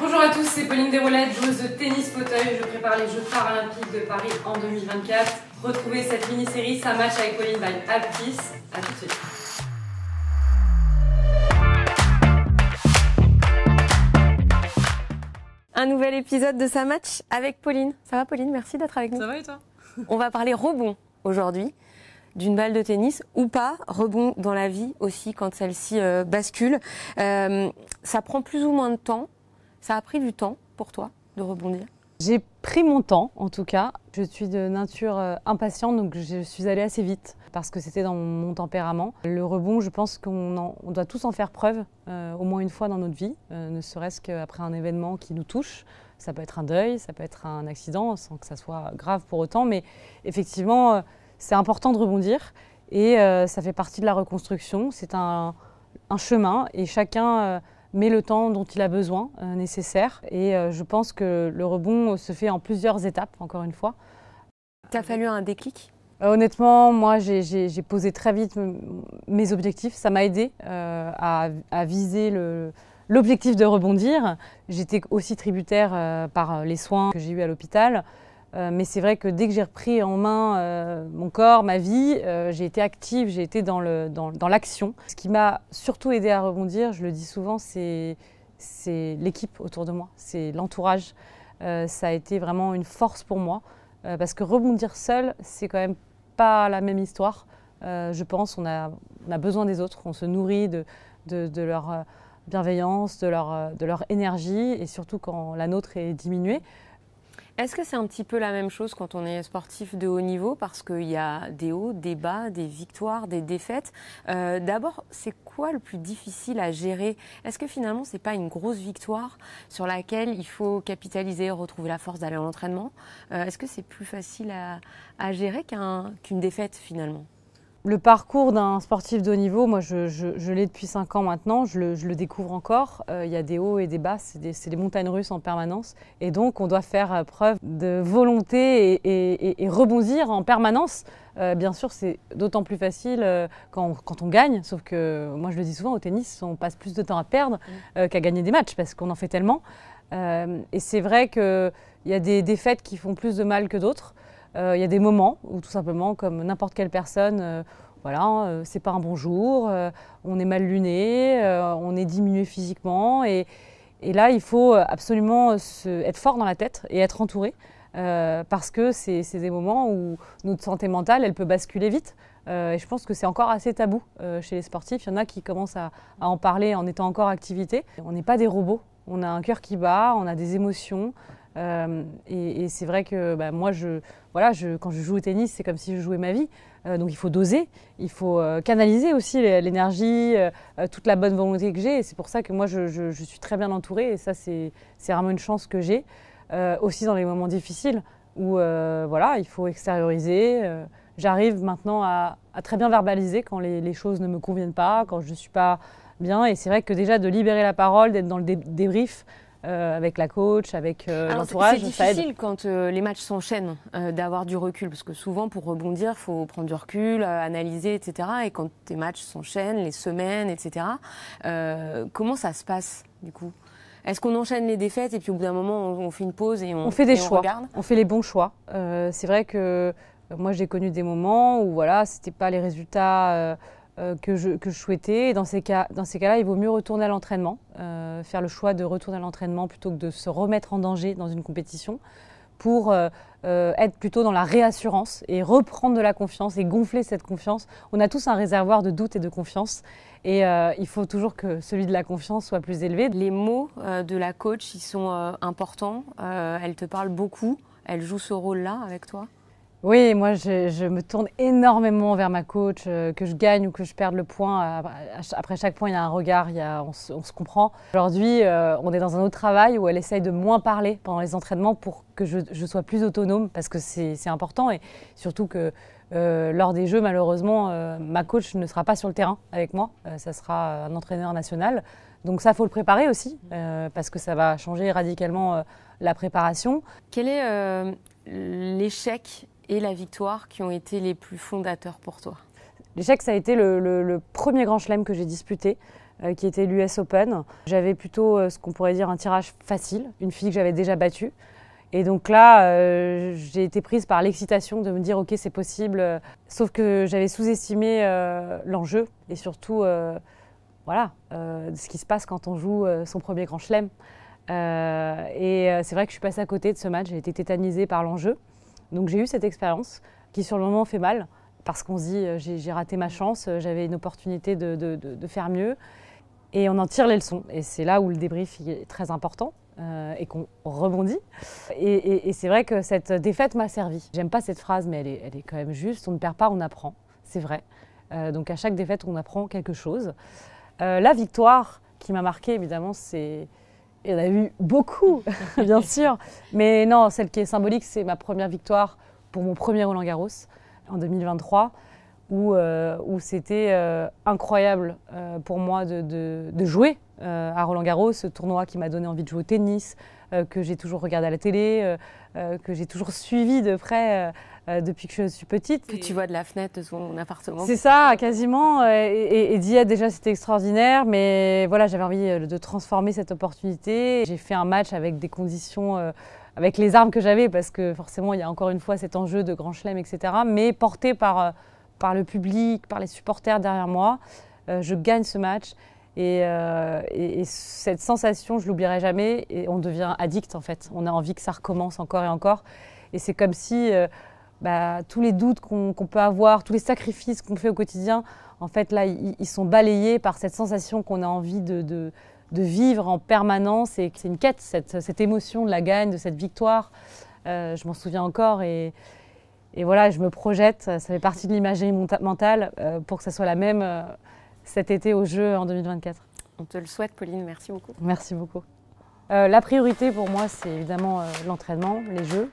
Bonjour à tous, c'est Pauline Desroulettes, joueuse de tennis fauteuil. Je prépare les Jeux paralympiques de Paris en 2024. Retrouvez cette mini-série Ça match avec Pauline by Aptis. A tout de suite. Un nouvel épisode de Ça match avec Pauline. Ça va Pauline? Merci d'être avec nous. Ça va et toi? On va parler rebond aujourd'hui, d'une balle de tennis ou pas, rebond dans la vie aussi quand celle-ci bascule. Ça prend plus ou moins de temps. Ça a pris du temps pour toi de rebondir? J'ai pris mon temps en tout cas. Je suis de nature impatiente donc je suis allée assez vite parce que c'était dans mon tempérament. Le rebond, je pense qu'on doit tous en faire preuve au moins une fois dans notre vie, ne serait-ce qu'après un événement qui nous touche. Ça peut être un deuil, ça peut être un accident sans que ça soit grave pour autant, mais effectivement c'est important de rebondir et ça fait partie de la reconstruction. C'est un chemin et chacun met le temps dont il a besoin, nécessaire. Et je pense que le rebond se fait en plusieurs étapes, encore une fois. T'as fallu un déclic? Honnêtement, moi, j'ai posé très vite mes objectifs. Ça m'a aidé à viser l'objectif de rebondir. J'étais aussi tributaire par les soins que j'ai eus à l'hôpital. Mais c'est vrai que dès que j'ai repris en main mon corps, ma vie, j'ai été active, j'ai été dans l'action. Ce qui m'a surtout aidé à rebondir, je le dis souvent, c'est l'équipe autour de moi, c'est l'entourage. Ça a été vraiment une force pour moi, parce que rebondir seul, c'est quand même pas la même histoire. Je pense on a besoin des autres, on se nourrit de leur bienveillance, de leur énergie, et surtout quand la nôtre est diminuée. Est-ce que c'est un petit peu la même chose quand on est sportif de haut niveau? Parce qu'il y a des hauts, des bas, des victoires, des défaites. D'abord, c'est quoi le plus difficile à gérer? Est-ce que finalement, ce n'est pas une grosse victoire sur laquelle il faut capitaliser, retrouver la force d'aller à l'entraînement? Est-ce que c'est plus facile à gérer qu'une défaite finalement? Le parcours d'un sportif de haut niveau, moi je l'ai depuis 5 ans maintenant, je le découvre encore. Il y a des hauts et des bas, c'est des montagnes russes en permanence. Et donc on doit faire preuve de volonté et rebondir en permanence. Bien sûr, c'est d'autant plus facile quand on gagne, sauf que moi je le dis souvent, au tennis, on passe plus de temps à perdre qu'à gagner des matchs parce qu'on en fait tellement. Et c'est vrai qu'il y a des défaites qui font plus de mal que d'autres. Il y a des moments où tout simplement, comme n'importe quelle personne, voilà, c'est pas un bon jour, on est mal luné, on est diminué physiquement. Et là, il faut absolument être fort dans la tête et être entouré, parce que c'est des moments où notre santé mentale, elle peut basculer vite. Et je pense que c'est encore assez tabou chez les sportifs. Il y en a qui commencent à en parler en étant encore activité. On n'est pas des robots, on a un cœur qui bat, on a des émotions. Et c'est vrai que moi, quand je joue au tennis, c'est comme si je jouais ma vie. Donc il faut doser, il faut canaliser aussi l'énergie, toute la bonne volonté que j'ai. Et c'est pour ça que moi, je suis très bien entourée. Et ça, c'est vraiment une chance que j'ai. Aussi dans les moments difficiles où voilà, il faut extérioriser. J'arrive maintenant à très bien verbaliser quand les choses ne me conviennent pas, quand je ne suis pas bien. Et c'est vrai que déjà de libérer la parole, d'être dans le débrief, avec la coach, avec l'entourage. C'est difficile quand les matchs s'enchaînent d'avoir du recul, parce que souvent pour rebondir, il faut prendre du recul, analyser, etc. Et quand tes matchs s'enchaînent, les semaines, etc., comment ça se passe du coup? Est-ce qu'on enchaîne les défaites et puis au bout d'un moment on fait une pause et on fait des choix, regarde? On fait les bons choix. C'est vrai que moi j'ai connu des moments où voilà, c'était pas les résultats que je souhaitais. Et dans ces cas-là, il vaut mieux retourner à l'entraînement, faire le choix de retourner à l'entraînement plutôt que de se remettre en danger dans une compétition pour être plutôt dans la réassurance et reprendre de la confiance et gonfler cette confiance. On a tous un réservoir de doute et de confiance et il faut toujours que celui de la confiance soit plus élevé. Les mots de la coach, ils sont importants, elle te parle beaucoup, elle joue ce rôle-là avec toi? Oui, moi je me tourne énormément vers ma coach, que je gagne ou que je perde le point. Après chaque point, il y a un regard, on se comprend. Aujourd'hui, on est dans un autre travail où elle essaye de moins parler pendant les entraînements pour que je sois plus autonome, parce que c'est important. Et surtout que lors des Jeux, malheureusement, ma coach ne sera pas sur le terrain avec moi. Ça sera un entraîneur national. Donc ça, il faut le préparer aussi, parce que ça va changer radicalement la préparation. Quel est l'échec et la victoire qui ont été les plus fondateurs pour toi? L'échec, ça a été le premier grand chelem que j'ai disputé. qui était l'US Open. J'avais plutôt ce qu'on pourrait dire un tirage facile, une fille que j'avais déjà battue. Et donc là, j'ai été prise par l'excitation de me dire ok, c'est possible. Sauf que j'avais sous-estimé l'enjeu et surtout ce qui se passe quand on joue son premier grand chelem. C'est vrai que je suis passée à côté de ce match, j'ai été tétanisée par l'enjeu. Donc j'ai eu cette expérience qui sur le moment fait mal parce qu'on se dit j'ai raté ma chance, j'avais une opportunité de faire mieux. Et on en tire les leçons. Et c'est là où le débrief est très important. Et qu'on rebondit. Et c'est vrai que cette défaite m'a servi. J'aime pas cette phrase, mais elle est quand même juste. On ne perd pas, on apprend. C'est vrai. Donc à chaque défaite, on apprend quelque chose. La victoire qui m'a marquée, évidemment, il y en a eu beaucoup, bien sûr. Mais non, celle qui est symbolique, c'est ma première victoire pour mon premier Roland-Garros en 2023. Où c'était incroyable pour moi de jouer à Roland-Garros, ce tournoi qui m'a donné envie de jouer au tennis, que j'ai toujours regardé à la télé, que j'ai toujours suivi de près depuis que je suis petite. Que tu vois de la fenêtre de son appartement. C'est ça, quasiment. Et d'y être déjà, c'était extraordinaire. Mais voilà, j'avais envie de transformer cette opportunité. J'ai fait un match avec des conditions, avec les armes que j'avais, parce que forcément, il y a encore une fois cet enjeu de grand chelem, etc. Mais porté par le public, par les supporters derrière moi. Je gagne ce match et cette sensation, je ne l'oublierai jamais. Et on devient addict en fait. On a envie que ça recommence encore et encore. Et c'est comme si tous les doutes qu'on peut avoir, tous les sacrifices qu'on fait au quotidien, en fait là, ils sont balayés par cette sensation qu'on a envie de vivre en permanence. Et c'est une quête, cette émotion de la gagne, de cette victoire. Je m'en souviens encore et voilà, je me projette, ça fait partie de l'imagerie mentale pour que ça soit la même cet été aux Jeux en 2024. On te le souhaite, Pauline, merci beaucoup. Merci beaucoup. La priorité pour moi, c'est évidemment l'entraînement, les Jeux.